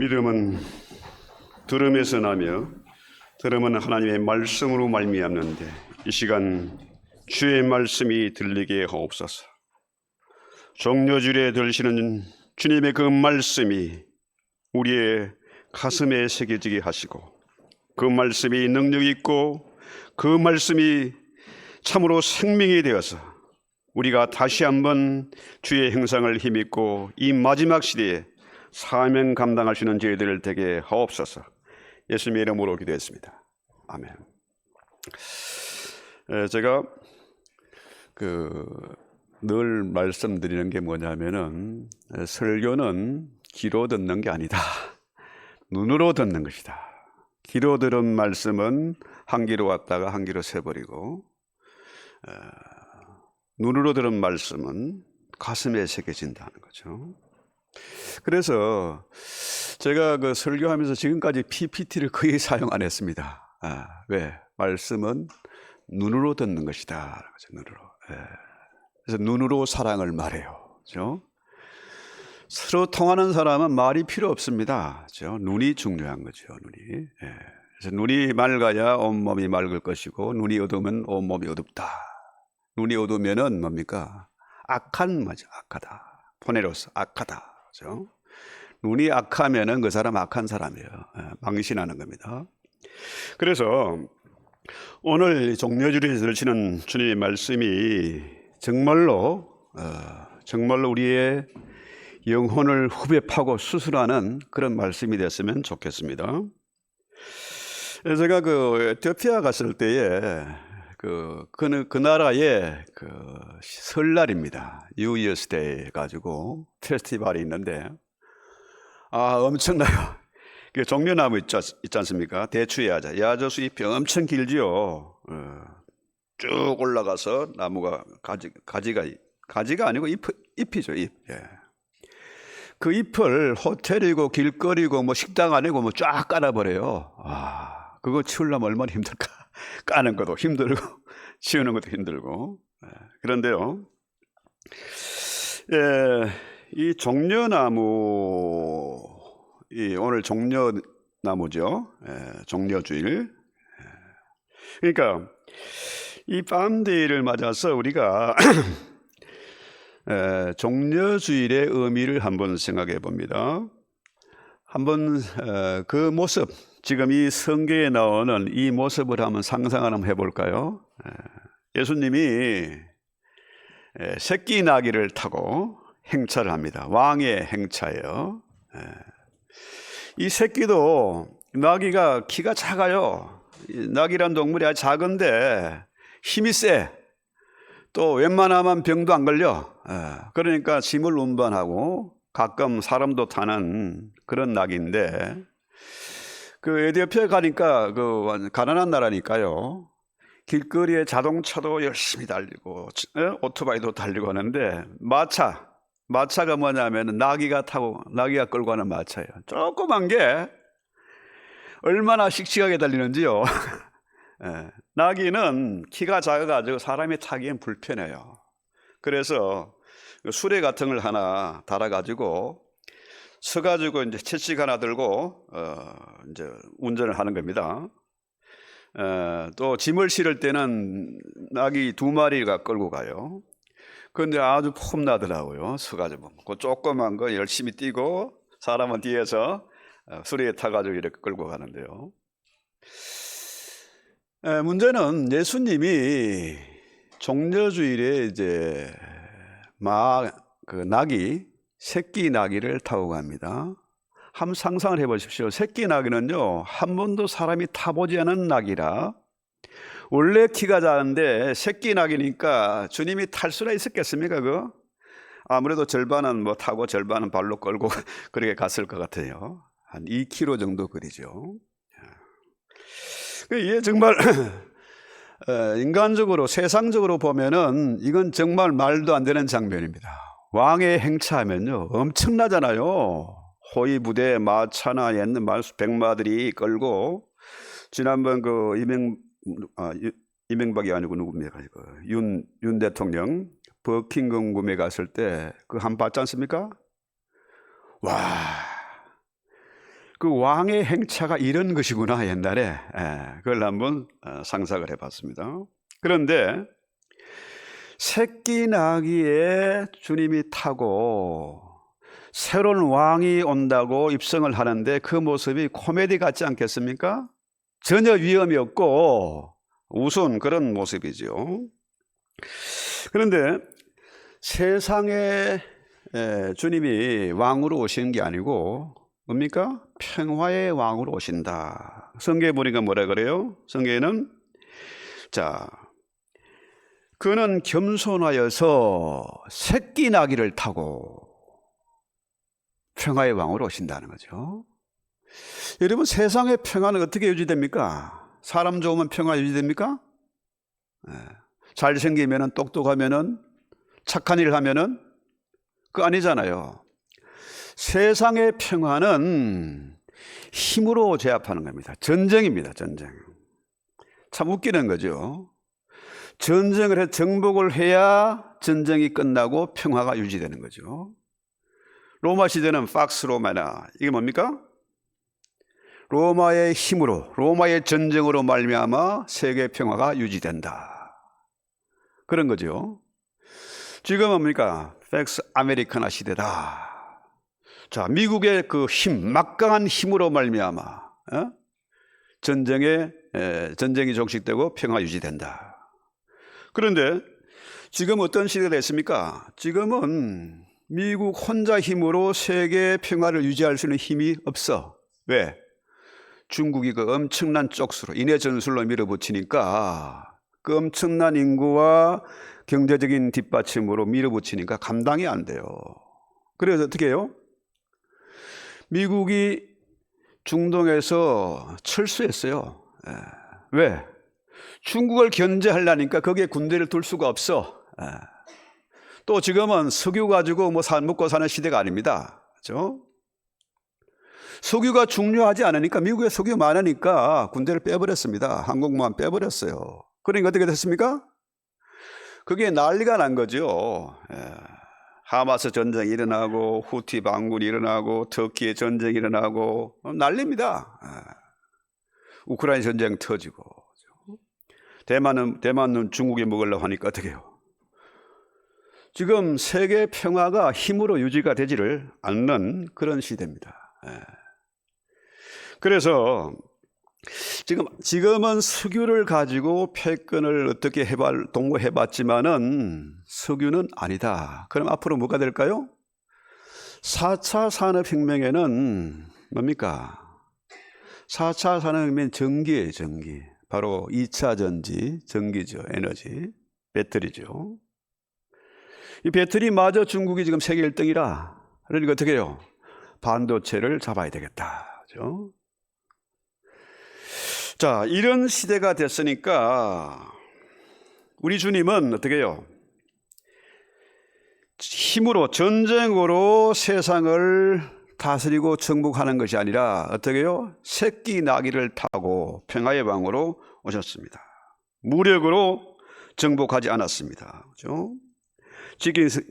믿음은 들음에서 나며 들음은 하나님의 말씀으로 말미암는데 이 시간 주의 말씀이 들리게 하옵소서. 종려주일에 들으시는 주님의 그 말씀이 우리의 가슴에 새겨지게 하시고 그 말씀이 능력 있고 그 말씀이 참으로 생명이 되어서 우리가 다시 한번 주의 형상을 힘입고 이 마지막 시대에 사명 감당할 수 있는 저희들 되게 하옵소서. 예수님의 이름으로 기도했습니다. 아멘. 제가 늘 말씀드리는 게 뭐냐면은 설교는 귀로 듣는 게 아니다. 눈으로 듣는 것이다. 귀로 들은 말씀은 한 귀로 왔다가 한 귀로 새버리고 눈으로 들은 말씀은 가슴에 새겨진다는 거죠. 그래서 제가 설교하면서 지금까지 PPT를 거의 사용 안 했습니다. 왜? 말씀은 눈으로 듣는 것이다. 눈으로. 그래서 눈으로 사랑을 말해요. 그렇죠? 서로 통하는 사람은 말이 필요 없습니다. 그렇죠? 눈이 중요한 거죠. 눈이. 그래서 눈이 맑아야 온몸이 맑을 것이고 눈이 어두우면 온몸이 어둡다. 눈이 어두우면은 뭡니까? 악한 거죠. 악하다. 포네로스 악하다. 그렇죠? 눈이 악하면은 그 사람 악한 사람이에요. 망신하는 겁니다. 그래서 오늘 종려주일에 들으시는 주님의 말씀이 정말로 우리의 영혼을 후벼 파고 수술하는 그런 말씀이 됐으면 좋겠습니다. 제가 에티오피아 갔을 때에 그 나라에 설날입니다. 뉴이어스 데이 가지고 페스티벌이 있는데 엄청나요. 종려나무 있지 않습니까? 대추 야저수 잎이 엄청 길지요. 쭉 올라가서 나무가 가지가 아니고 잎이죠. 잎. 그 잎을 호텔이고 길거리고 뭐 식당 아니고 쫙 깔아버려요. 그거 치우려면 얼마나 힘들까? 까는 것도 힘들고 치우는 것도 힘들고. 그런데요, 이 종려나무, 오늘 종려나무죠. 종려주일. 그러니까 이 밤데이를 맞아서 우리가 종려주일의 의미를 한번 생각해 봅니다. 한번 그 모습, 지금 이 성경에 나오는 이 모습을 한번 상상을 한번 해볼까요? 예수님이 새끼 나귀를 타고 행차를 합니다. 왕의 행차예요. 이 새끼도 나귀가 키가 작아요. 나귀란 동물이 아주 작은데 힘이 세. 또 웬만하면 병도 안 걸려. 그러니까 짐을 운반하고 가끔 사람도 타는 그런 나귀인데 에티오피아에 가니까 가난한 나라니까요. 길거리에 자동차도 열심히 달리고 오토바이도 달리고 하는데 마차가 뭐냐면 나귀가 끌고 가는 마차예요. 조그만 게 얼마나 씩씩하게 달리는지요. 나귀는 키가 작아가지고 사람이 타기엔 불편해요. 그래서 수레 같은 걸 하나 달아가지고 서가지고 이제 채찍 하나 들고 이제 운전을 하는 겁니다. 또 짐을 실을 때는 나귀 2마리가 끌고 가요. 그런데 아주 폼나더라고요. 서가지고 그 조그만 거 열심히 뛰고 사람은 뒤에서 수레에 타가지고 이렇게 끌고 가는데요. 문제는 예수님이 종려주일에 이제 새끼 나귀를 타고 갑니다. 한번 상상을 해보십시오. 새끼 나귀는요, 한 번도 사람이 타보지 않은 나귀라 원래 키가 작은데 새끼 나귀니까 주님이 탈 수나 있었겠습니까? 아무래도 절반은 타고 절반은 발로 끌고 그렇게 갔을 것 같아요. 한 2km 정도 거리죠. 이게 정말 인간적으로 세상적으로 보면은 이건 정말 말도 안 되는 장면입니다. 왕의 행차하면요 엄청나잖아요. 호위 부대 마차나 옛날 백마들이 끌고 지난번 이명박이 아니고 누굽니까? 윤 대통령 버킹엄 궁에 갔을 때 한 봤지 않습니까? 와, 그 왕의 행차가 이런 것이구나 옛날에. 그걸 한번 상상을 해봤습니다. 그런데 새끼 나귀에 주님이 타고 새로운 왕이 온다고 입성을 하는데 그 모습이 코미디 같지 않겠습니까? 전혀 위험이 없고 우스운 그런 모습이죠. 그런데 세상에 주님이 왕으로 오시는 게 아니고 뭡니까? 평화의 왕으로 오신다. 성경에 보니까 뭐라 그래요? 성경에는 자, 그는 겸손하여서 새끼 나귀를 타고 평화의 왕으로 오신다는 거죠. 여러분, 세상의 평화는 어떻게 유지됩니까? 사람 좋으면 평화 유지됩니까? 잘생기면, 똑똑하면, 착한 일을 하면 그거 아니잖아요. 세상의 평화는 힘으로 제압하는 겁니다. 전쟁입니다. 전쟁. 참 웃기는 거죠. 전쟁을 해 정복을 해야 전쟁이 끝나고 평화가 유지되는 거죠. 로마 시대는 팍스 로마나 이게 뭡니까? 로마의 힘으로, 로마의 전쟁으로 말미암아 세계 평화가 유지된다. 그런 거죠. 지금 뭡니까? 팩스 아메리카나 시대다. 자, 미국의 그 힘, 막강한 힘으로 말미암아 전쟁이 종식되고 평화 유지된다. 그런데 지금 어떤 시대가 됐습니까? 지금은 미국 혼자 힘으로 세계 평화를 유지할 수 있는 힘이 없어. 왜? 중국이 그 엄청난 쪽수로 인해 전술로 밀어붙이니까 그 엄청난 인구와 경제적인 뒷받침으로 밀어붙이니까 감당이 안 돼요. 그래서 어떻게 해요? 미국이 중동에서 철수했어요. 왜? 중국을 견제하려니까 거기에 군대를 둘 수가 없어. 또 지금은 석유 가지고 먹고 사는 시대가 아닙니다. 그렇죠? 석유가 중요하지 않으니까 미국에 석유 많으니까 군대를 빼버렸습니다. 항공모함 빼버렸어요. 그러니까 어떻게 됐습니까? 그게 난리가 난 거죠. 하마스 전쟁이 일어나고 후티 반군이 일어나고 터키의 전쟁이 일어나고 난리입니다. 우크라이나 전쟁 터지고 대만은 중국이 먹으려고 하니까 어떻게 해요? 지금 세계 평화가 힘으로 유지가 되지를 않는 그런 시대입니다. 그래서 지금은 석유를 가지고 패권을 어떻게 동거해봤지만은 석유는 아니다. 그럼 앞으로 뭐가 될까요? 4차 산업혁명에는 뭡니까? 4차 산업혁명 전기예요, 전기. 바로 2차 전지, 전기죠, 에너지, 배터리죠. 이 배터리마저 중국이 지금 세계 1등이라. 그러니까 어떻게 해요? 반도체를 잡아야 되겠다. 그렇죠? 자, 이런 시대가 됐으니까 우리 주님은 어떻게 해요? 힘으로, 전쟁으로 세상을 다스리고 정복하는 것이 아니라 어떻게 해요? 새끼 나귀를 타고 평화의 왕으로 오셨습니다. 무력으로 정복하지 않았습니다. 그렇죠?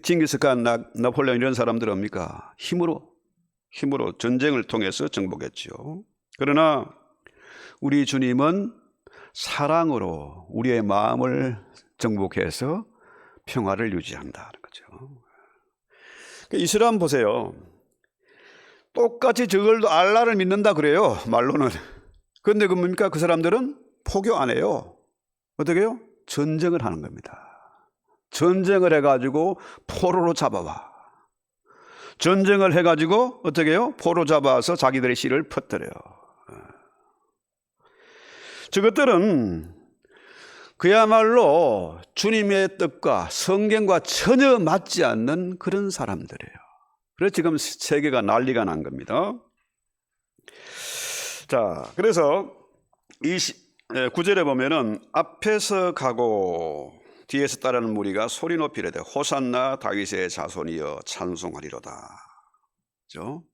징기스칸, 나폴레옹 이런 사람들은 뭡니까? 힘으로 전쟁을 통해서 정복했죠. 그러나 우리 주님은 사랑으로 우리의 마음을 정복해서 평화를 유지한다는 거죠. 이스라엘 보세요. 똑같이 저걸도 알라를 믿는다 그래요, 말로는. 그런데 뭡니까? 그 사람들은 포교 안 해요. 어떻게 해요? 전쟁을 하는 겁니다. 전쟁을 해가지고 포로로 잡아와. 전쟁을 해가지고 어떻게 해요? 포로 잡아서 자기들의 씨를 퍼뜨려요. 저것들은 그야말로 주님의 뜻과 성경과 전혀 맞지 않는 그런 사람들이에요. 그래서 지금 세계가 난리가 난 겁니다. 자, 그래서 9절에 보면은 앞에서 가고 뒤에서 따르는 무리가 소리 높이 이르되 호산나 다윗의 자손이여 찬송하리로다. 그렇죠?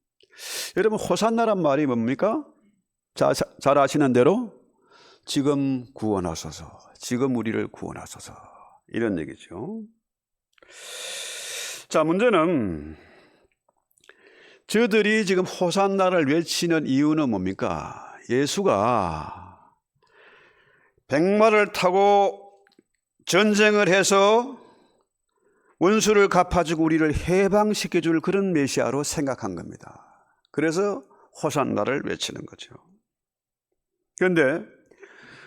여러분, 호산나란 말이 뭡니까? 잘 아시는 대로 지금 구원하소서, 지금 우리를 구원하소서, 이런 얘기죠. 자, 문제는 저들이 지금 호산나를 외치는 이유는 뭡니까? 예수가 백마를 타고 전쟁을 해서 원수를 갚아주고 우리를 해방시켜줄 그런 메시아로 생각한 겁니다. 그래서 호산나를 외치는 거죠. 그런데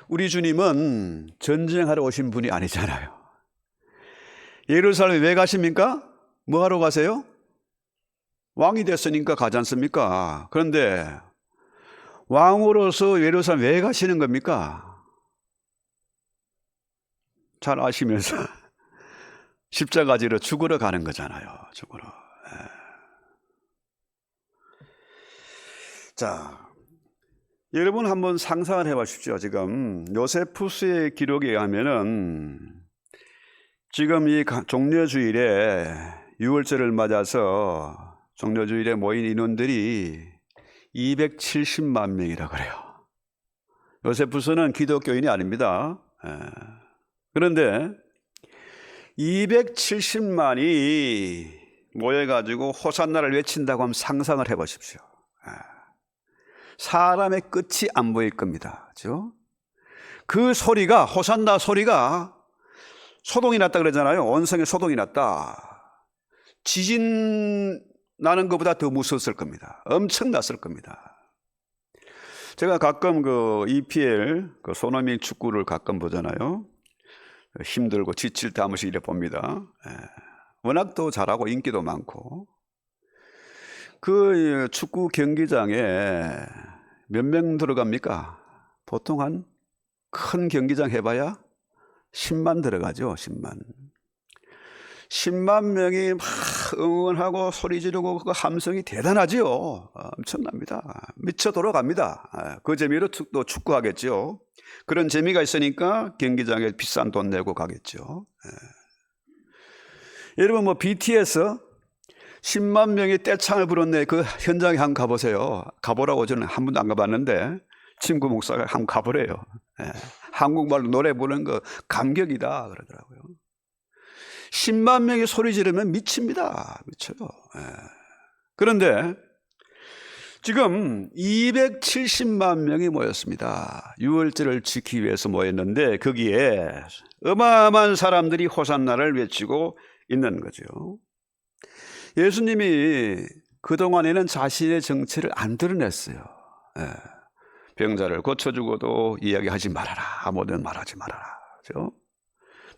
우리 주님은 전쟁하러 오신 분이 아니잖아요. 예루살렘에 왜 가십니까? 뭐 하러 가세요? 왕이 됐으니까 가지 않습니까? 그런데 왕으로서 예루살렘 왜 가시는 겁니까? 잘 아시면서 십자가지로 죽으러 가는 거잖아요. 죽으러. 자, 여러분 한번 상상을 해보십시오. 지금 요세푸스의 기록에 의하면은 지금 이 종려주일에 유월절을 맞아서 종려주일에 모인 인원들이 270만 명이라 그래요. 요세푸스는 기독교인이 아닙니다. 그런데 270만이 모여가지고 호산나를 외친다고 하면 상상을 해보십시오. 사람의 끝이 안 보일 겁니다. 그렇죠? 그 소리가, 호산나 소리가 소동이 났다 그러잖아요. 온성에 소동이 났다. 지진 나는 것보다 더 무서웠을 겁니다. 엄청났을 겁니다. 제가 가끔 그 EPL, 그 손흥민 축구를 가끔 보잖아요. 힘들고 지칠 때 한 번씩 이래 봅니다. 워낙 또 잘하고 인기도 많고. 그 축구 경기장에 몇 명 들어갑니까? 보통 한 큰 경기장 해봐야 10만 들어가죠. 10만 명이 막 응원하고 소리 지르고 그 함성이 대단하지요. 엄청납니다. 미쳐 돌아갑니다. 그 재미로 또 축구하겠죠. 그런 재미가 있으니까 경기장에 비싼 돈 내고 가겠죠. 여러분 뭐 BTS 10만 명이 떼창을 불었네. 그 현장에 한번 가보세요. 가보라고 저는 한 번도 안 가봤는데 친구 목사가 한번 가보래요. 한국말로 노래 부르는 거 감격이다 그러더라고요. 10만 명이 소리 지르면 미칩니다. 미쳐요. 그런데 지금 270만 명이 모였습니다. 유월절을 지키기 위해서 모였는데 거기에 어마어마한 사람들이 호산나를 외치고 있는 거죠. 예수님이 그동안에는 자신의 정체를 안 드러냈어요. 병자를 고쳐주고도 이야기하지 말아라. 아무든 말하지 말아라. 그렇죠?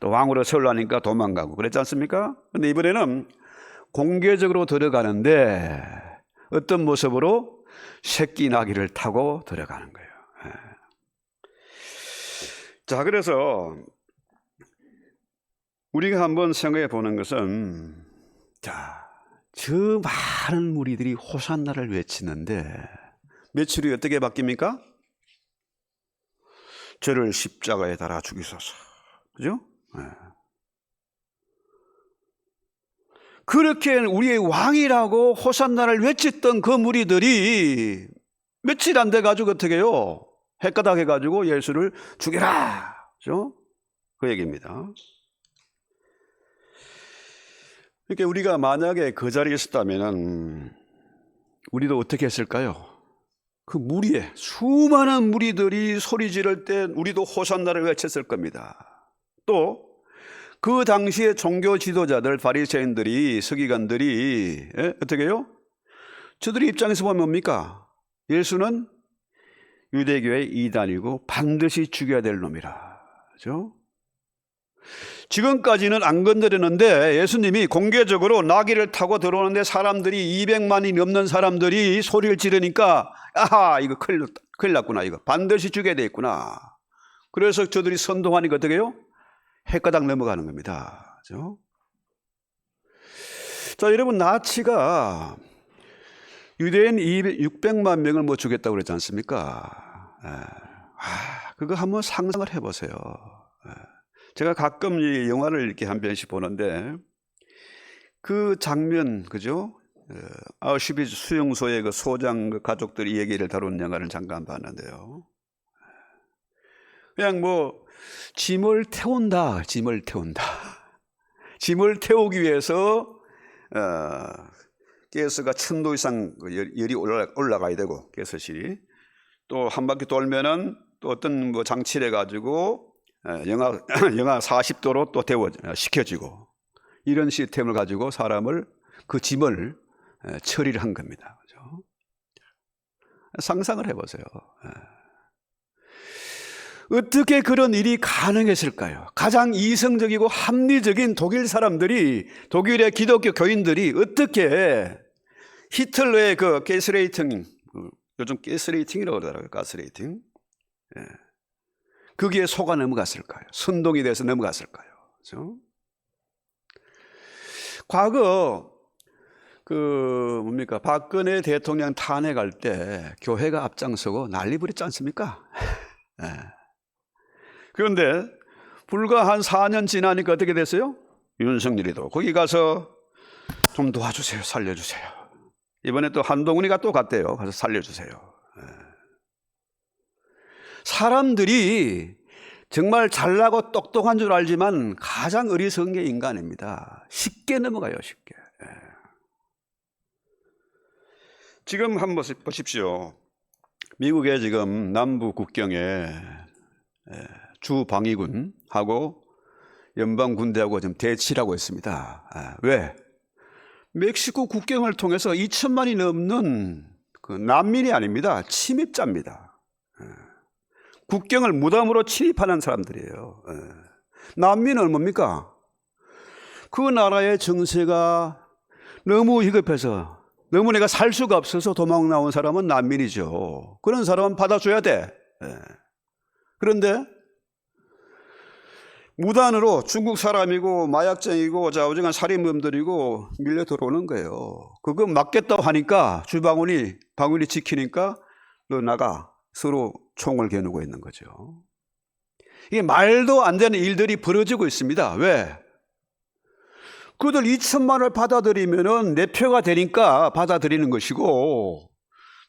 또 왕으로 세우려니까 도망가고 그랬지 않습니까? 그런데 이번에는 공개적으로 들어가는데 어떤 모습으로? 새끼 나귀를 타고 들어가는 거예요. 자, 그래서 우리가 한번 생각해 보는 것은 자, 저 많은 무리들이 호산나를 외치는데 며칠이 어떻게 바뀝니까? 저를 십자가에 달아 죽이소서. 그죠? 그렇게 우리의 왕이라고 호산나를 외쳤던 그 무리들이 며칠 안 돼가지고 어떻게 해요? 헷가닥 해가지고 예수를 죽여라. 그죠? 그 얘기입니다. 그러니까 우리가 만약에 그 자리에 있었다면 우리도 어떻게 했을까요? 그 무리에 수많은 무리들이 소리 지를 때 우리도 호산나를 외쳤을 겁니다. 또 그 당시에 종교 지도자들, 바리새인들이, 서기관들이 어떻게 해요? 저들의 입장에서 보면 뭡니까? 예수는 유대교의 이단이고 반드시 죽여야 될 놈이라. 그렇죠? 지금까지는 안 건드렸는데 예수님이 공개적으로 나귀를 타고 들어오는데 사람들이 200만이 넘는 사람들이 소리를 지르니까 아하, 이거 큰일 났구나. 이거 반드시 죽여야 되겠구나. 그래서 저들이 선동하니까 어떻게 해요? 헷가닥 넘어가는 겁니다. 그렇죠? 자, 여러분, 나치가 유대인 600만 명을 뭐 죽였다고 그랬지 않습니까? 그거 한번 상상을 해보세요. 제가 가끔 이 영화를 이렇게 한 편씩 보는데 그 장면, 그죠? 아우슈비츠 수용소의 그 소장 그 가족들이 얘기를 다룬 영화를 잠깐 봤는데요. 그냥 뭐 짐을 태운다. 짐을 태우기 위해서 가스가 1000도 이상 열이 올라가야 되고, 가스실이. 또 한 바퀴 돌면은 또 어떤 뭐 장치를 해가지고 영하 40도로 또 식혀지고, 이런 시스템을 가지고 사람을, 그 짐을 처리를 한 겁니다. 그죠? 상상을 해보세요. 어떻게 그런 일이 가능했을까요? 가장 이성적이고 합리적인 독일 사람들이, 독일의 기독교 교인들이 어떻게 히틀러의 그 가스레이팅, 요즘 가스레이팅이라고 그러더라고요. 가스레이팅. 거기에 속아 넘어갔을까요? 선동이 돼서 넘어갔을까요? 그렇죠? 과거 박근혜 대통령 탄핵할 때 교회가 앞장서고 난리 부렸지 않습니까? 그런데 불과 한 4년 지나니까 어떻게 됐어요? 윤석열이도 거기 가서 좀 도와주세요, 살려주세요. 이번에 또 한동훈이가 또 갔대요. 가서 살려주세요. 사람들이 정말 잘나고 똑똑한 줄 알지만 가장 어리석은 게 인간입니다. 쉽게 넘어가요, 쉽게. 지금 한번 보십시오. 미국의 지금 남부 국경에 주 방위군하고 연방 군대하고 지금 대치를 하고 있습니다. 왜? 멕시코 국경을 통해서 2천만이 넘는 그 난민이 아닙니다. 침입자입니다. 국경을 무담으로 침입하는 사람들이에요. 난민은 뭡니까? 그 나라의 정세가 너무 위급해서, 너무 내가 살 수가 없어서 도망 나온 사람은 난민이죠. 그런 사람은 받아줘야 돼. 그런데 무단으로 중국 사람이고 마약쟁이고 좌우지간 살인범들이고 밀려 들어오는 거예요. 그거 막겠다고 하니까 방울이 지키니까 너 나가, 서로 총을 겨누고 있는 거죠. 이게 말도 안 되는 일들이 벌어지고 있습니다. 왜? 그들 2천만 원을 받아들이면은 내 표가 되니까 받아들이는 것이고,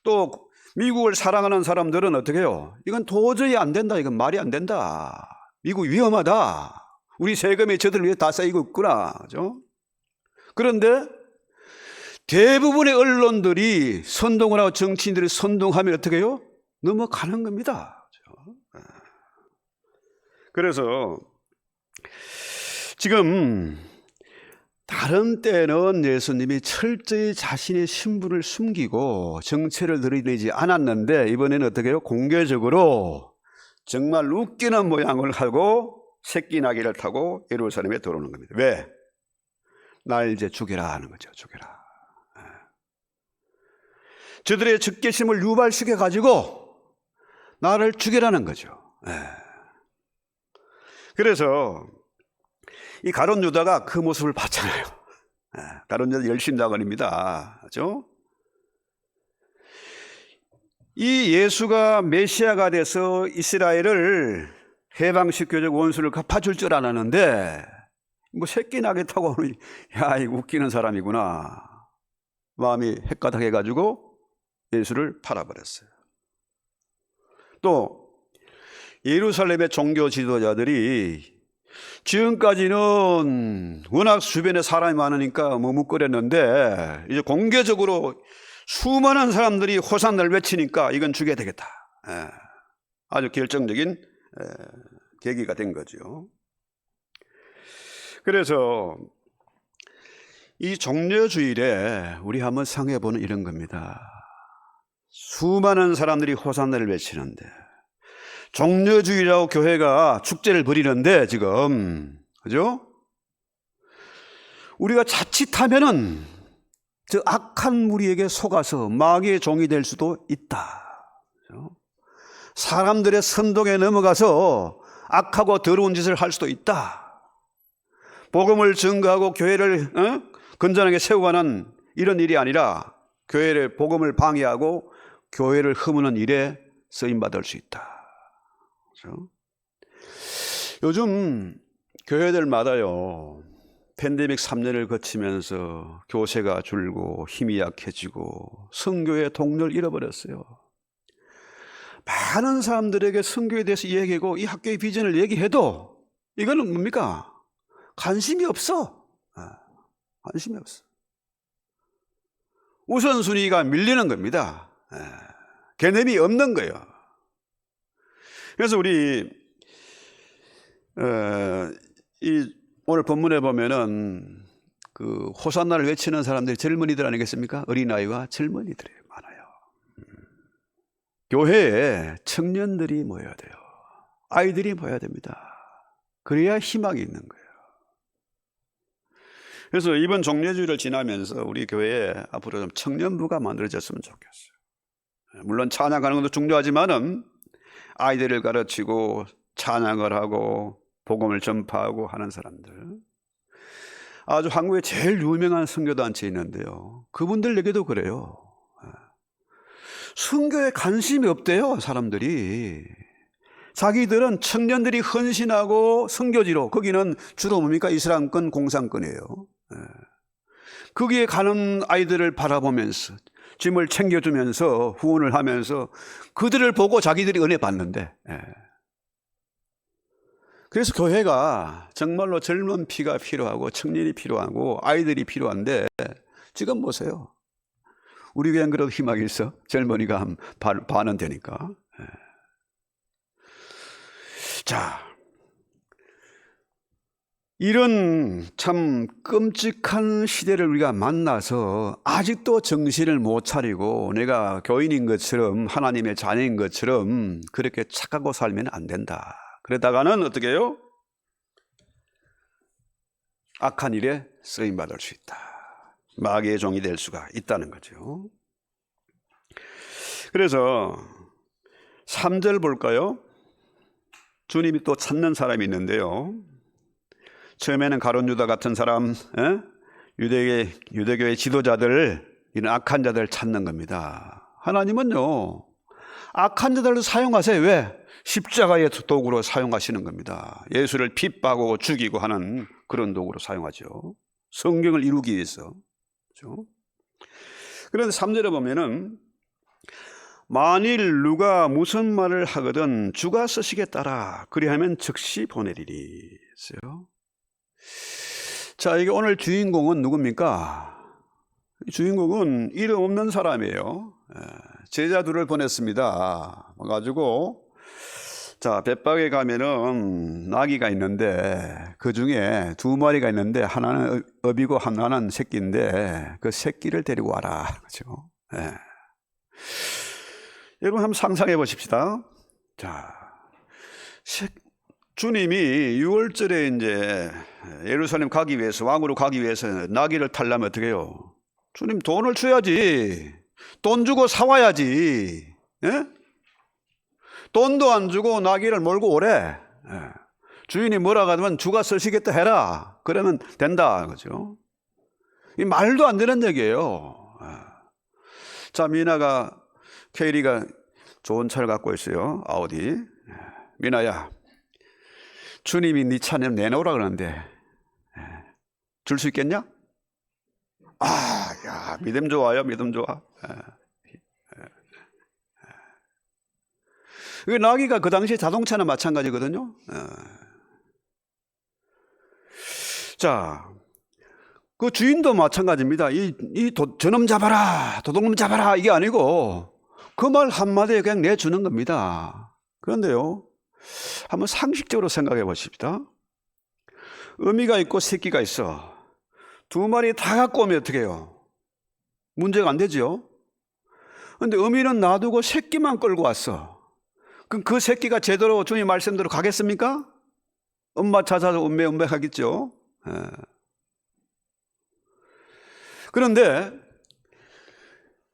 또 미국을 사랑하는 사람들은 어떻게 해요? 이건 도저히 안 된다. 이건 말이 안 된다. 미국 위험하다. 우리 세금이 저들 위해 다 쌓이고 있구나. 그죠? 그런데 대부분의 언론들이 선동을 하고 정치인들이 선동하면 어떻게 해요? 넘어가는 겁니다. 그래서 지금 다른 때는 예수님이 철저히 자신의 신분을 숨기고 정체를 드러내지 않았는데, 이번에는 어떻게 해요? 공개적으로 정말 웃기는 모양을 하고 새끼 나귀를 타고 예루살렘에 들어오는 겁니다. 왜? 날 이제 죽여라 하는 거죠. 죽여라. 저들의 적개심을 유발시켜 가지고 나를 죽이라는 거죠. 그래서 이 가룟 유다가 그 모습을 봤잖아요. 가룟 유다 열심당원입니다. 그렇죠? 이 예수가 메시아가 돼서 이스라엘을 해방시켜줘 원수를 갚아줄 줄 알았는데, 뭐 새끼 나게 타고 오는, 야, 이거 웃기는 사람이구나. 마음이 헷가닥해가지고 예수를 팔아버렸어요. 또 예루살렘의 종교 지도자들이 지금까지는 워낙 주변에 사람이 많으니까 머뭇거렸는데, 이제 공개적으로 수많은 사람들이 호산나를 외치니까 이건 죽여야 되겠다. 아주 결정적인 계기가 된 거죠. 그래서 이 종려주일에 우리 한번 상해보는 이런 겁니다. 수많은 사람들이 호산나를 외치는데, 종려주일이라고 교회가 축제를 벌이는데 지금, 그죠? 우리가 자칫하면은 저 악한 무리에게 속아서 마귀의 종이 될 수도 있다. 그죠? 사람들의 선동에 넘어가서 악하고 더러운 짓을 할 수도 있다. 복음을 증거하고 교회를 건전하게 세워가는 이런 일이 아니라 교회를, 복음을 방해하고 교회를 허무는 일에 쓰임받을 수 있다. 그렇죠? 요즘 교회들마다요, 팬데믹 3년을 거치면서 교세가 줄고 힘이 약해지고 선교의 동료를 잃어버렸어요. 많은 사람들에게 선교에 대해서 이야기하고 이 학교의 비전을 얘기해도 이거는 뭡니까? 관심이 없어. 관심이 없어. 우선순위가 밀리는 겁니다. 개념이 없는 거예요. 그래서 우리 오늘 본문에 보면은 그 호산나를 외치는 사람들이 젊은이들 아니겠습니까? 어린아이와 젊은이들이 많아요. 교회에 청년들이 모여야 돼요. 아이들이 모여야 됩니다. 그래야 희망이 있는 거예요. 그래서 이번 종려주일을 지나면서 우리 교회에 앞으로 좀 청년부가 만들어졌으면 좋겠어요. 물론 찬양하는 것도 중요하지만은 아이들을 가르치고 찬양을 하고 복음을 전파하고 하는 사람들. 아주 한국에 제일 유명한 선교단체 있는데요. 그분들에게도 그래요. 선교에 관심이 없대요, 사람들이. 자기들은 청년들이 헌신하고 선교지로, 거기는 주로 뭡니까? 이슬람권 공산권이에요. 거기에 가는 아이들을 바라보면서 짐을 챙겨주면서 후원을 하면서 그들을 보고 자기들이 은혜 받는데, 그래서 교회가 정말로 젊은 피가 필요하고 청년이 필요하고 아이들이 필요한데, 지금 보세요. 우리 교회는 그래도 희망이 있어. 젊은이가 한 반은 되니까. 자, 이런 참 끔찍한 시대를 우리가 만나서 아직도 정신을 못 차리고 내가 교인인 것처럼 하나님의 자녀인 것처럼 그렇게 착하고 살면 안 된다. 그러다가는 어떻게 해요? 악한 일에 쓰임받을 수 있다. 마귀의 종이 될 수가 있다는 거죠. 그래서 3절 볼까요? 주님이 또 찾는 사람이 있는데요. 처음에는 가룟 유다 같은 사람, 유대교의 지도자들, 이런 악한 자들을 찾는 겁니다. 하나님은요, 악한 자들도 사용하세요. 왜? 십자가의 도구로 사용하시는 겁니다. 예수를 핍박하고 죽이고 하는 그런 도구로 사용하죠. 성경을 이루기 위해서. 그렇죠? 그런데 3절에 보면은 만일 누가 무슨 말을 하거든 주가 쓰시겠다라 그리하면 즉시 보내리리 했어요. 자, 이게 오늘 주인공은 누굽니까? 주인공은 이름 없는 사람이에요. 제자들을 보냈습니다. 가지고 자, 벳박에 가면은 나귀가 있는데 그 중에 2마리가 있는데 하나는 업이고 하나는 새끼인데 그 새끼를 데리고 와라. 그렇죠? 여러분 한번 상상해 보십시다. 자, 주님이 6월절에 이제 예루살렘 가기 위해서, 왕으로 가기 위해서 나귀를 타려면 어떻게 해요? 주님 돈을 줘야지. 돈 주고 사와야지. 예? 돈도 안 주고 나귀를 몰고 오래. 주인이 뭐라 하면 주가 쓰시겠다 해라. 그러면 된다. 그죠? 이 말도 안 되는 얘기예요. 자, 미나가, 케이리가 좋은 차를 갖고 있어요. 아우디. 미나야, 주님이 네 차는 내놓으라 그러는데 줄 수 있겠냐? 야, 믿음 좋아요. 믿음 좋아. 그 나귀가 그 당시에 자동차나 마찬가지거든요. 자, 그 주인도 마찬가지입니다. 저놈 잡아라, 도둑놈 잡아라 이게 아니고 그 말 한마디에 그냥 내주는 겁니다. 그런데요, 한번 상식적으로 생각해 보십시다. 어미가 있고 새끼가 있어. 2마리 다 갖고 오면 어떻게 해요? 문제가 안 되죠. 그런데 어미는 놔두고 새끼만 끌고 왔어. 그럼 그 새끼가 제대로 주님 말씀대로 가겠습니까? 엄마 찾아서 운매하겠죠. 그런데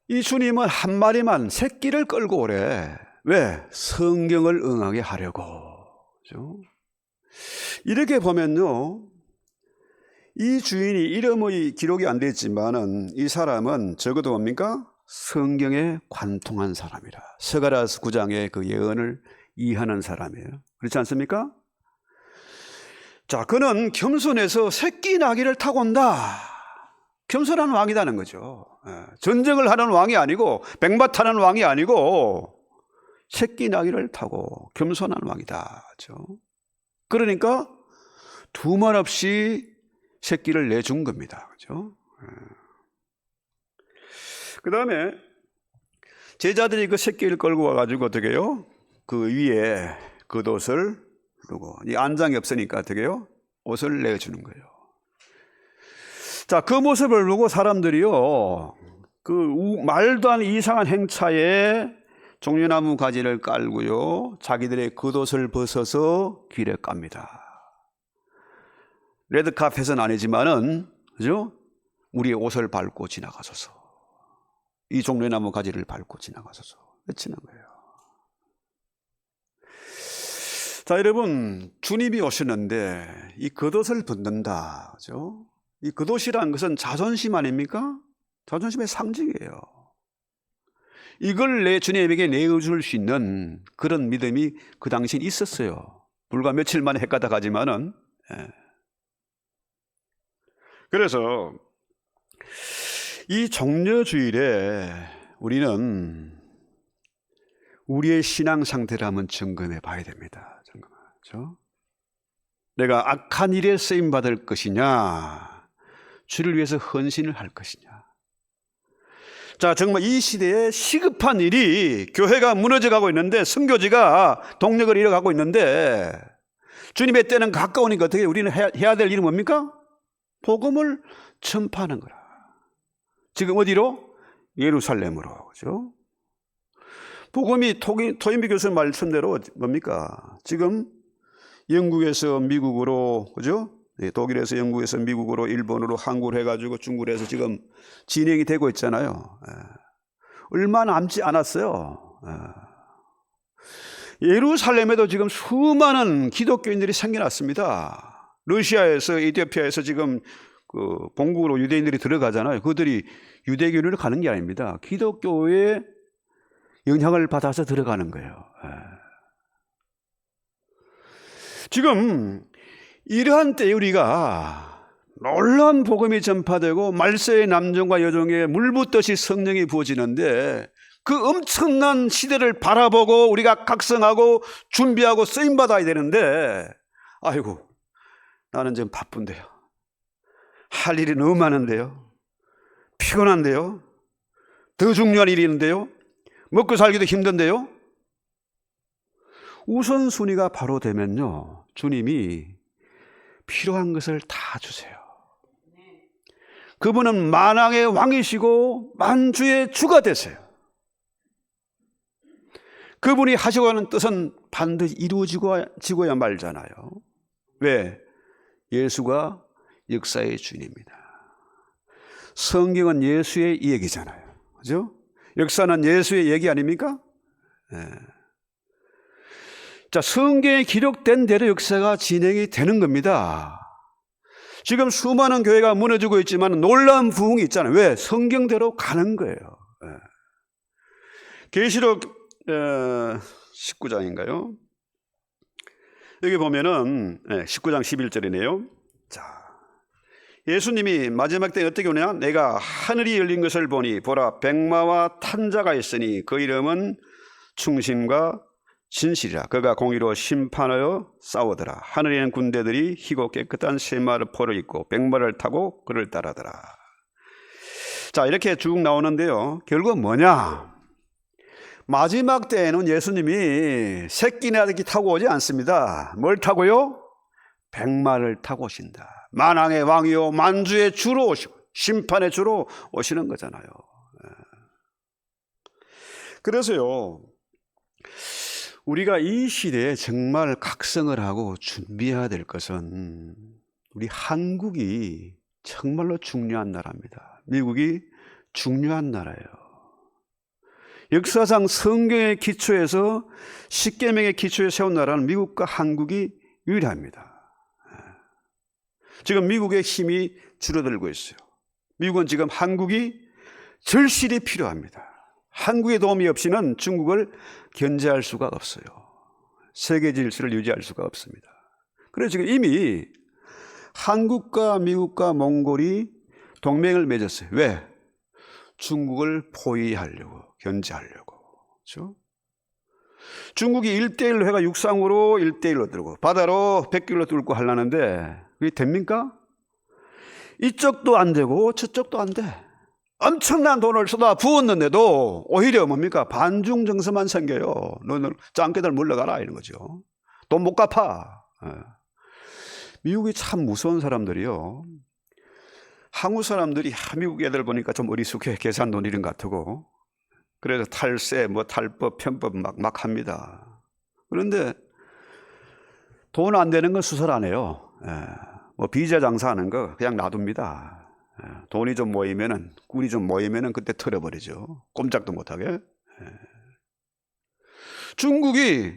이 주님은 한 마리만 새끼를 끌고 오래. 왜? 성경을 응하게 하려고. 그렇죠? 이렇게 보면요, 이 주인이 이름의 기록이 안 됐지만은 이 사람은 적어도 뭡니까? 성경에 관통한 사람이라. 스가랴서 9장의 그 예언을 이해하는 사람이에요. 그렇지 않습니까? 자, 그는 겸손해서 새끼 나귀를 타고 온다. 겸손한 왕이라는 거죠. 전쟁을 하는 왕이 아니고 백마타는 왕이 아니고 새끼 나귀를 타고 겸손한 왕이다. 그렇죠? 그러니까 두말 없이 새끼를 내준 겁니다. 그렇죠? 그 다음에 제자들이 그 새끼를 끌고 와가지고 어떻게 해요? 그 위에 겉옷을 두고, 이 안장이 없으니까 어떻게 해요? 옷을 내주는 거예요. 자, 그 모습을 보고 사람들이요, 그 말도 안 이상한 행차에 종려나무 가지를 깔고요, 자기들의 겉옷을 벗어서 길에 깝니다. 레드카펫은 아니지만은, 그죠? 우리의 옷을 밟고 지나가소서. 이 종려나무 가지를 밟고 지나가소서. 외치는 거예요. 자, 여러분, 주님이 오셨는데 이 겉옷을 벗는다, 그죠? 이 겉옷이라는 것은 자존심 아닙니까? 자존심의 상징이에요. 이걸 주님에게 내어줄 수 있는 그런 믿음이 그 당시에 있었어요. 불과 며칠 만에 헷가다 가지만은. 그래서 이 종려주일에 우리는 우리의 신앙 상태를 한번 점검해 봐야 됩니다. 점검하죠. 내가 악한 일에 쓰임 받을 것이냐, 주를 위해서 헌신을 할 것이냐. 자, 정말 이 시대에 시급한 일이 교회가 무너져 가고 있는데, 선교지가 동력을 잃어가고 있는데, 주님의 때는 가까우니까 어떻게 우리는 해야 될 일이 뭡니까? 복음을 전파하는 거라. 지금 어디로? 예루살렘으로. 그죠? 복음이 토인비 교수 말씀대로 뭡니까? 지금 영국에서 미국으로, 그죠? 독일에서 영국에서 미국으로, 일본으로, 한국으로 해가지고 중국으로 해서 지금 진행이 되고 있잖아요. 얼마 남지 않았어요. 예루살렘에도 지금 수많은 기독교인들이 생겨났습니다. 러시아에서, 에티오피아에서 지금 그 본국으로 유대인들이 들어가잖아요. 그들이 유대교를 가는 게 아닙니다. 기독교의 영향을 받아서 들어가는 거예요. 지금 이러한 때에 우리가 놀라운 복음이 전파되고 말세의 남정과 여종에 물붓듯이 성령이 부어지는데, 그 엄청난 시대를 바라보고 우리가 각성하고 준비하고 쓰임받아야 되는데, 아이고 나는 지금 바쁜데요, 할 일이 너무 많은데요, 피곤한데요, 더 중요한 일이 있는데요, 먹고 살기도 힘든데요. 우선순위가 바로 되면요, 주님이 필요한 것을 다 주세요. 그분은 만왕의 왕이시고 만주의 주가 되세요. 그분이 하시고 하는 뜻은 반드시 이루어지고야 말잖아요. 왜? 예수가 역사의 주인입니다. 성경은 예수의 얘기잖아요. 그죠? 역사는 예수의 얘기 아닙니까? 네. 자, 성경에 기록된 대로 역사가 진행이 되는 겁니다. 지금 수많은 교회가 무너지고 있지만 놀라운 부흥이 있잖아요. 왜? 성경대로 가는 거예요. 계시록 19장인가요? 여기 보면은 19장 11절이네요. 자, 예수님이 마지막 때 어떻게 오냐? 내가 하늘이 열린 것을 보니 보라, 백마와 탄 자가 있으니 그 이름은 충신과 진실이라. 그가 공의로 심판하여 싸우더라. 하늘에 있는 군대들이 희고 깨끗한 쇠마를 포를 입고 백마를 타고 그를 따르더라. 자, 이렇게 쭉 나오는데요, 결국은 뭐냐? 마지막 때에는 예수님이 새끼나 이렇게 타고 오지 않습니다. 뭘 타고요? 백마를 타고 오신다. 만왕의 왕이요 만주의 주로 오시고 심판의 주로 오시는 거잖아요. 그래서요, 우리가 이 시대에 정말 각성을 하고 준비해야 될 것은, 우리 한국이 정말로 중요한 나라입니다. 미국이 중요한 나라예요. 역사상 성경의 기초에서 십계명의 기초에 세운 나라는 미국과 한국이 유일합니다. 지금 미국의 힘이 줄어들고 있어요. 미국은 지금 한국이 절실히 필요합니다. 한국의 도움이 없이는 중국을 견제할 수가 없어요. 세계 질서를 유지할 수가 없습니다. 그래서 지금 이미 한국과 미국과 몽골이 동맹을 맺었어요. 왜? 중국을 포위하려고, 견제하려고. 그렇죠? 중국이 1대1로 해가 육상으로 1대1로 들고 바다로 100km 뚫고 하려는데 그게 됩니까? 이쪽도 안 되고 저쪽도 안 돼. 엄청난 돈을 쏟아 부었는데도 오히려 뭡니까? 반중정서만 생겨요. 너는 짱깨들 물러가라 이런 거죠. 돈 못 갚아. 미국이 참 무서운 사람들이요. 한국 사람들이 미국 애들 보니까 좀 어리숙해. 계산 논 이런 것 같고. 그래서 탈세, 뭐 탈법, 편법 막 합니다. 그런데 돈 안 되는 건 수설 안 해요. 뭐 비자 장사하는 거 그냥 놔둡니다. 돈이 좀 모이면은, 꿀이 좀 모이면은 그때 털어버리죠. 꼼짝도 못하게. 중국이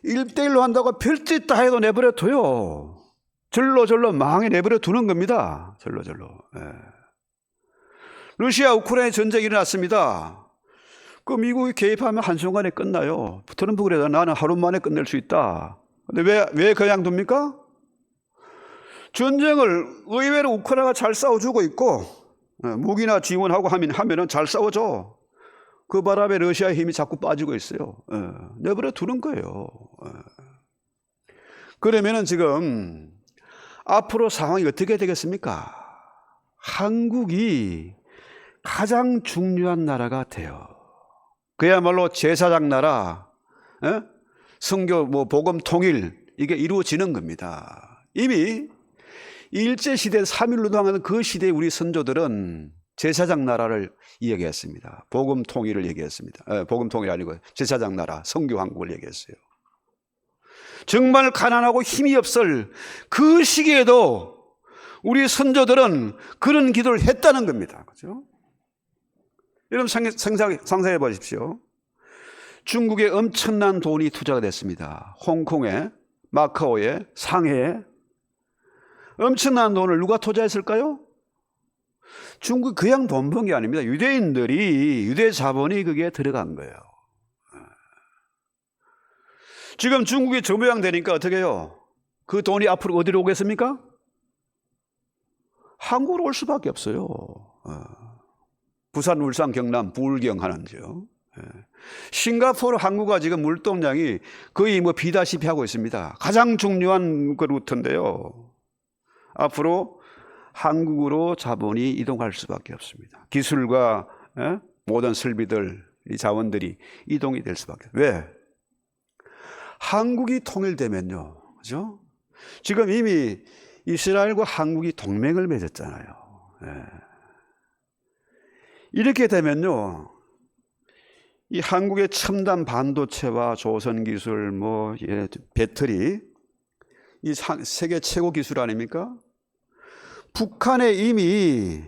1대1로 한다고 별짓 다 해도 내버려 둬요. 절로 망해 내버려 두는 겁니다. 절로. 러시아 우크라이나 전쟁이 일어났습니다. 그 미국이 개입하면 한순간에 끝나요. 트럼프 그래서 나는 하루 만에 끝낼 수 있다. 근데 왜 그냥 둡니까? 전쟁을 의외로 우크라이나가 잘 싸워주고 있고 무기나 지원하고 하면은 잘 싸워줘. 그 바람에 러시아의 힘이 자꾸 빠지고 있어요. 내버려 두는 거예요. 그러면은 지금 앞으로 상황이 어떻게 되겠습니까? 한국이 가장 중요한 나라가 돼요. 그야말로 제사장 나라, 선교, 복음 통일, 이게 이루어지는 겁니다. 이미 일제시대 3.1운동하는 그 시대에 우리 선조들은 제사장 나라를 이야기했습니다. 복음 통일을 얘기했습니다. 복음 통일이 아니고 제사장 나라, 선교 왕국을 얘기했어요. 정말 가난하고 힘이 없을 그 시기에도 우리 선조들은 그런 기도를 했다는 겁니다. 그죠? 여러분 상상해 보십시오. 중국에 엄청난 돈이 투자가 됐습니다. 홍콩에, 마카오에, 상해에 엄청난 돈을 누가 투자했을까요? 중국 그냥 돈 번 게 아닙니다. 유대 자본이 거기에 들어간 거예요. 지금 중국이 저 모양 되니까 어떻게 해요? 그 돈이 앞으로 어디로 오겠습니까? 한국으로 올 수밖에 없어요. 부산, 울산, 경남, 부울경 하는지요. 싱가포르 항구가 지금 물동량이 거의 비다시피 하고 있습니다. 가장 중요한 그 루트인데요. 앞으로 한국으로 자본이 이동할 수밖에 없습니다. 기술과 모든 설비들, 이 자원들이 이동이 될 수밖에 없어요. 왜? 한국이 통일되면요, 그죠? 지금 이미 이스라엘과 한국이 동맹을 맺었잖아요. 이렇게 되면요, 이 한국의 첨단 반도체와 조선 기술, 배터리, 이 세계 최고 기술 아닙니까? 북한에 이미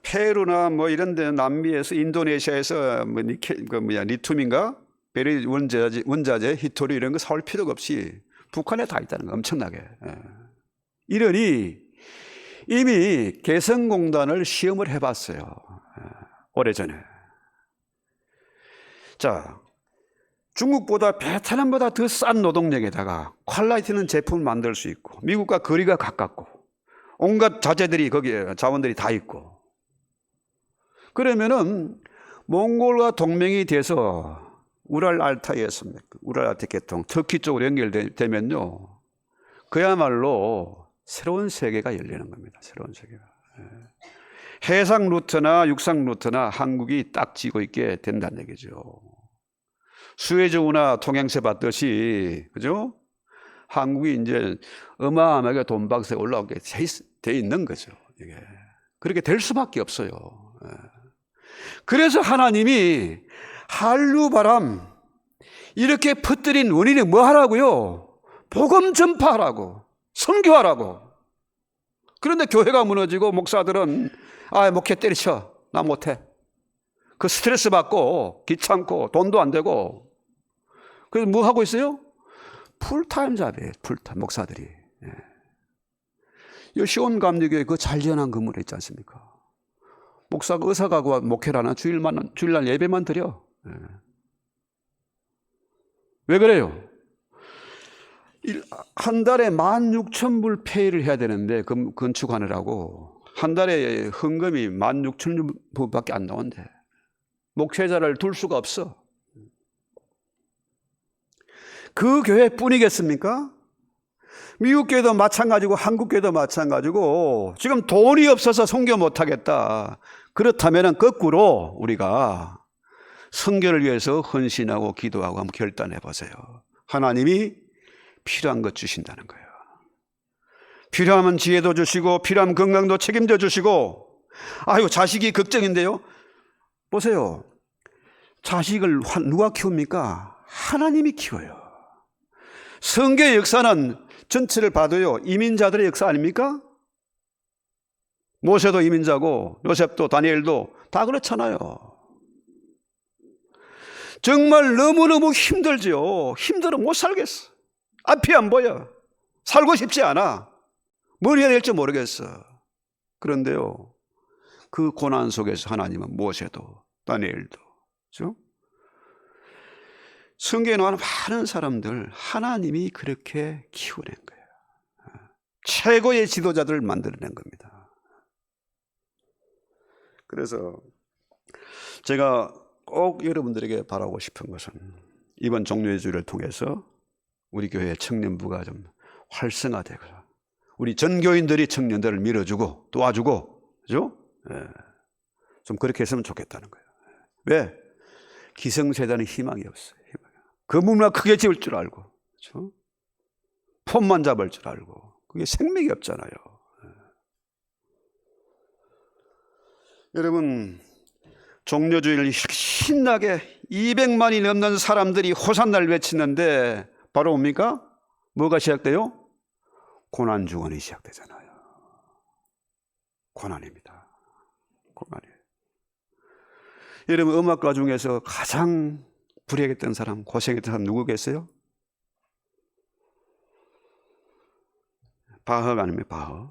페루나 이런 데 남미에서 인도네시아에서 리튬인가? 베리 원자재, 히토리 이런 거 사올 필요가 없이 북한에 다 있다는 거 엄청나게. 이러니 이미 개성공단을 시험을 해봤어요. 오래전에. 자, 중국보다 베트남보다 더 싼 노동력에다가 퀄리티 있는 제품을 만들 수 있고 미국과 거리가 가깝고 온갖 자재들이 거기에 자원들이 다 있고 그러면은 몽골과 동맹이 돼서 우랄 알타이에서 우랄 알타이 계통 터키 쪽으로 연결되면요 그야말로 새로운 세계가 열리는 겁니다. 새로운 세계가. 해상 루트나 육상 루트나 한국이 딱 쥐고 있게 된다는 얘기죠. 수에즈 운하 통행세 받듯이, 그죠? 한국이 이제 어마어마하게 돈박스에 올라오게 돼 있는 거죠. 이게. 그렇게 될 수밖에 없어요. 그래서 하나님이 한류바람 이렇게 퍼뜨린 원인이 뭐 하라고요? 복음 전파하라고, 선교하라고. 그런데 교회가 무너지고 목사들은 목회 때리쳐, 나 못해. 그 스트레스 받고 귀찮고 돈도 안 되고 그래서 뭐 하고 있어요? 풀타임 잡이에요. 풀타임 목사들이. 이 시온 감리교회 그 잘 지어놓은 건물 있지 않습니까? 목사가 의사가 목회를 하나 주일날 예배만 드려. 왜 그래요? 한 달에 16,000불 페이를 해야 되는데 건축하느라고 한 달에 헌금이 16,000불밖에 안 나온대. 목회자를 둘 수가 없어. 그 교회뿐이겠습니까? 미국 교회도 마찬가지고 한국 교회도 마찬가지고 지금 돈이 없어서 선교 못하겠다. 그렇다면 거꾸로 우리가 선교를 위해서 헌신하고 기도하고 한번 결단해 보세요. 하나님이 필요한 것 주신다는 거예요. 필요하면 지혜도 주시고 필요하면 건강도 책임져 주시고. 아유, 자식이 걱정인데요. 보세요. 자식을 누가 키웁니까? 하나님이 키워요. 성경의 역사는 전체를 봐도요, 이민자들의 역사 아닙니까? 모세도 이민자고 요셉도 다니엘도 다 그렇잖아요. 정말 너무너무 힘들죠. 힘들어 못 살겠어. 앞이 안 보여. 살고 싶지 않아. 뭘 해야 될지 모르겠어. 그런데요, 그 고난 속에서 하나님은 모세도 다니엘도, 그렇죠? 성경에 나오는 많은 사람들 하나님이 그렇게 키워낸 거예요. 최고의 지도자들을 만들어낸 겁니다. 그래서 제가 꼭 여러분들에게 바라고 싶은 것은 이번 종료의 주일을 통해서 우리 교회 청년부가 좀 활성화되고 우리 전교인들이 청년들을 밀어주고 도와주고, 그죠? 좀 그렇게 했으면 좋겠다는 거예요. 왜? 기성세대는 희망이 없어요. 건물만 크게 지을 줄 알고, 그렇죠? 폰만 잡을 줄 알고, 그게 생명이 없잖아요. 여러분, 종료주일을 신나게 200만이 넘는 사람들이 호산나를 외치는데 바로 뭡니까? 뭐가 시작돼요? 고난주간이 시작되잖아요. 고난입니다. 고난이에요. 여러분, 음악가 중에서 가장 불행했던 사람, 고생했던 사람 누구 계세요? 바흐가 아닙니까? 바흐.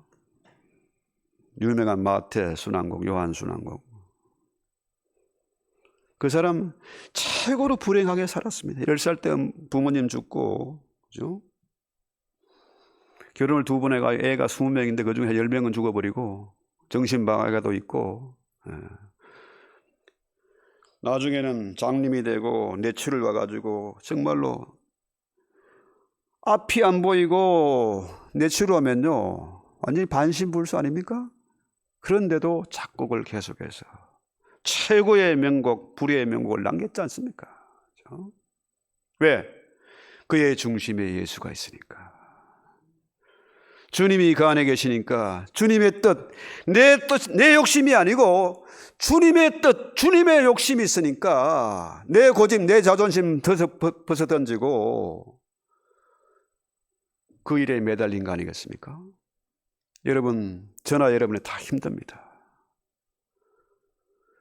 유명한 마태 순환곡, 요한 순환곡. 그 사람 최고로 불행하게 살았습니다. 10살 때 부모님 죽고, 그죠? 결혼을 2번 해가 애가 20명인데 그 중에 10명은 죽어버리고 정신방해가도 있고, 나중에는 장님이 되고 뇌출을 와가지고 정말로 앞이 안 보이고 뇌출을 하면요 완전히 반신불수 아닙니까? 그런데도 작곡을 계속해서 최고의 명곡, 불의의 명곡을 남겼지 않습니까? 그렇죠? 왜? 그의 중심에 예수가 있으니까. 주님이 그 안에 계시니까 주님의 뜻, 내 욕심이 아니고 주님의 뜻, 주님의 욕심이 있으니까 내 고집, 내 자존심 벗어던지고 그 일에 매달린 거 아니겠습니까? 여러분, 저나 여러분이 다 힘듭니다.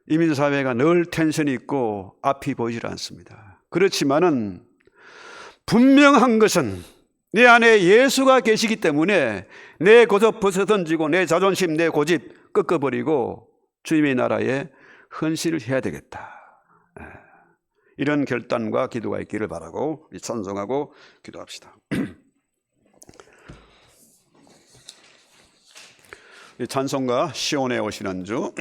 이민사회가 늘 텐션이 있고 앞이 보이질 않습니다. 그렇지만은 분명한 것은 내 안에 예수가 계시기 때문에 내 고집 벗어던지고 내 자존심, 내 고집 꺾어버리고 주님의 나라에 헌신을 해야 되겠다. 이런 결단과 기도가 있기를 바라고 찬송하고 기도합시다. 찬송가 시온에 오시는 주